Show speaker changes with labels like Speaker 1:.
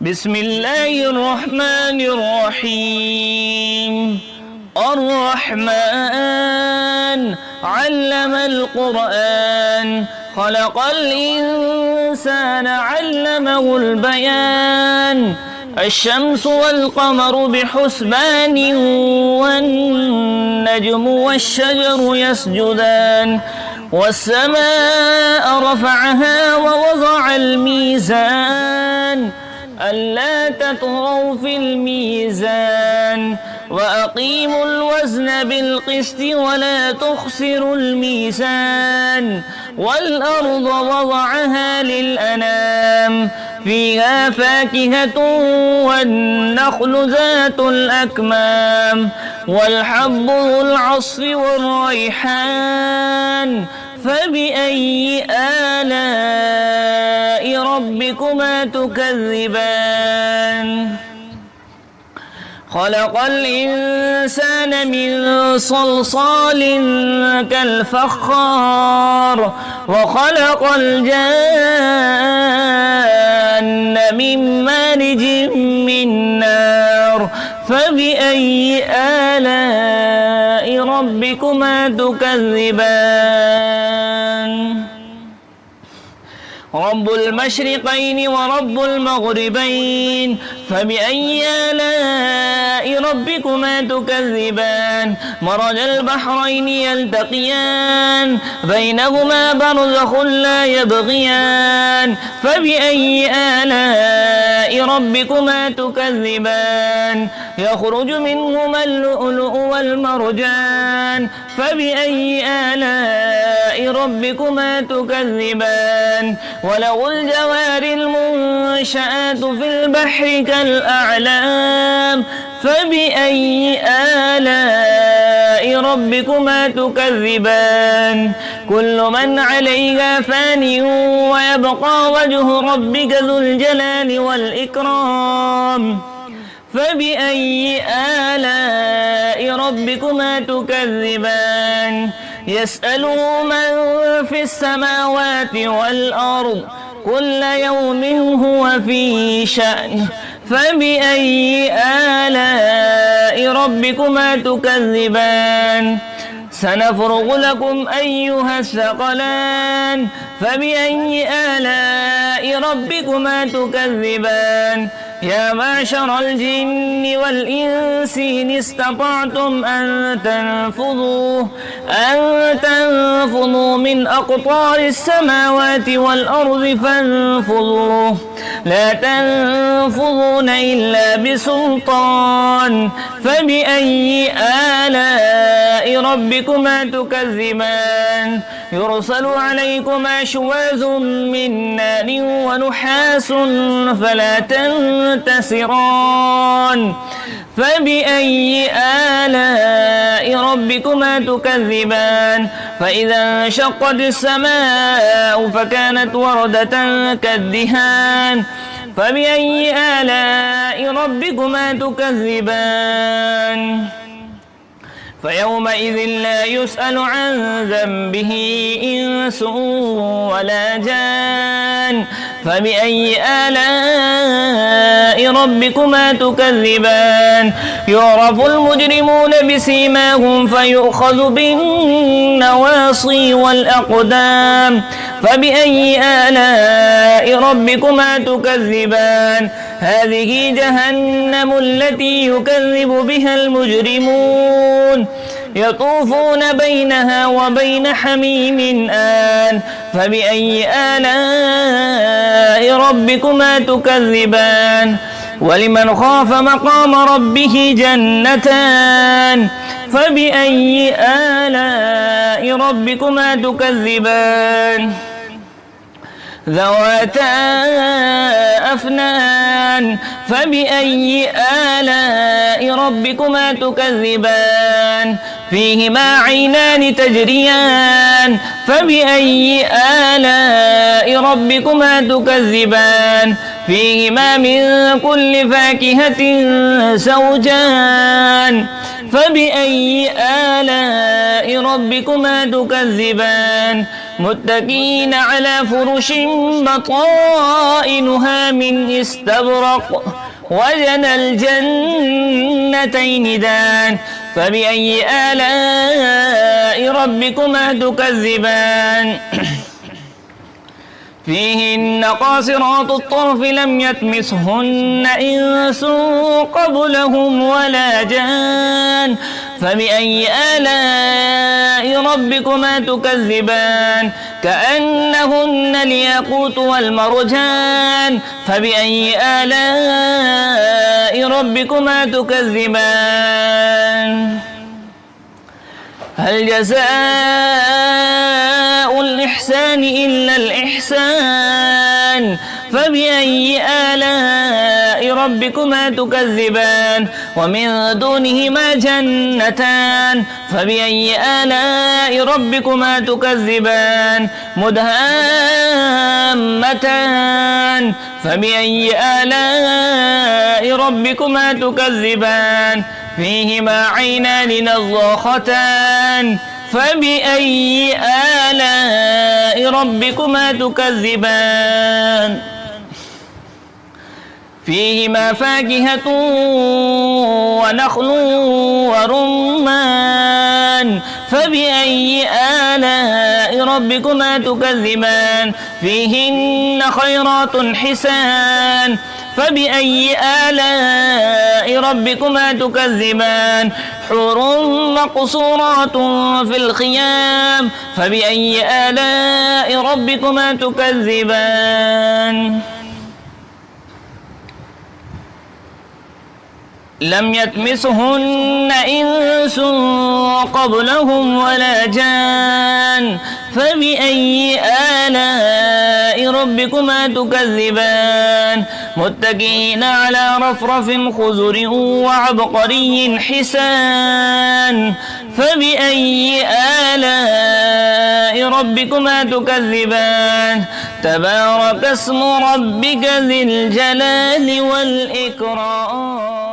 Speaker 1: بسم الله الرحمن الرحيم. الرحمن علم القرآن، خلق الإنسان علمه البيان. الشمس والقمر بحسبان، والنجم والشجر يسجدان. والسماء رفعها ووضع الميزان، ألا تطغوا في الميزان، وأقيموا الوزن بالقسط ولا تخسروا الميزان. والأرض وضعها للأنام، فيها فاكهة والنخل ذات الأكمام، والحب ذو العصف والريحان. فبأي آلاء ربكما تكذبان؟ خلق الإنسان من صلصال كالفخار، وخلق الجان من مارج من نار. فبأي آلاء ربكما تكذبان؟ رب المشرقين ورب المغربين، فبأي آلاء ربكما تكذبان؟ مرج البحرين يلتقيان، بينهما برزخ لا يبغيان. فبأي آلاء ربكما تكذبان؟ يخرج منهما اللؤلؤ والمرجان. فبأي آلاء ربكما تكذبان؟ وله الجوار المنشآت في البحر كالأعلام. فبأي آلاء ربكما تكذبان؟ كل من عليها فان، ويبقى وجه ربك ذو الجلال والإكرام. فبأي آلاء ربكما تكذبان؟ يسأله من في السماوات والأرض، كل يوم هو في شأن. فبأي آلاء ربكما تكذبان؟ سنفرغ لكم أيها الثقلان. فبأي آلاء ربكما تكذبان؟ يا معشر الجن والإنس إن استطعتم أن تنفذوا من أقطار السماوات والأرض فانفذوا، لا تنفذون إلا بسلطان. فبأي آلاء ربكما تكذبان؟ يرسل عليكما شواذ من نار ونحاس فلا تنتصران. فبأي آلاء ربكما تكذبان؟ فإذا انشقت السماء فكانت وردة كالدهان. فبأي آلاء ربكما تكذبان؟ فيومئذ لا يسأل عن ذنبه إنس ولا جان. فبأي آلاء ربكما تكذبان؟ يعرف المجرمون بسيماهم فيؤخذ بالنواصي والأقدام. فبأي آلاء ربكما تكذبان؟ هذه جهنم التي يكذب بها المجرمون، يطوفون بينها وبين حميم آن. فبأي آلاء ربكما تكذبان؟ ولمن خاف مقام ربه جنتان. فبأي آلاء ربكما تكذبان؟ ذواتا أفنان. فبأي آلاء ربكما تكذبان؟ فيهما عينان تجريان. فبأي آلاء ربكما تكذبان؟ فيهما من كل فاكهة زوجان فبأي آلاء ربكما تكذبان متكئين على فرش بطائنها من استبرق وجنى الجنتين دان فبأي آلاء ربكما تكذبان فيهن قاصرات الطرف لم يطمثهن إنس قبلهم ولا جان فبأي آلاء ربكما تكذبان كأنهن الياقوت والمرجان فبأي آلاء ربكما تكذبان هل جزاء الإحسان إلا الإحسان فبأي آلاء ربكما تكذبان ومن دونهما جنتان فبأي آلاء ربكما تكذبان مدهامتان فبأي آلاء ربكما تكذبان فيهما عينان نضاختان فبأي آلاء ربكما تكذبان فيهما فاكهة ونخل ورمان فبأي آلاء ربكما تكذبان فيهن خيرات حسان فبأي آلاء ربكما تكذبان حور مقصورات في الخيام فبأي آلاء ربكما تكذبان لم يطمثهن إنس قبلهم ولا جان فبأي آلاء ربكما تكذبان متكئين على رفرف خضر وعبقري حسان فبأي آلاء ربكما تكذبان تبارك اسم ربك ذي الجلال والإكرام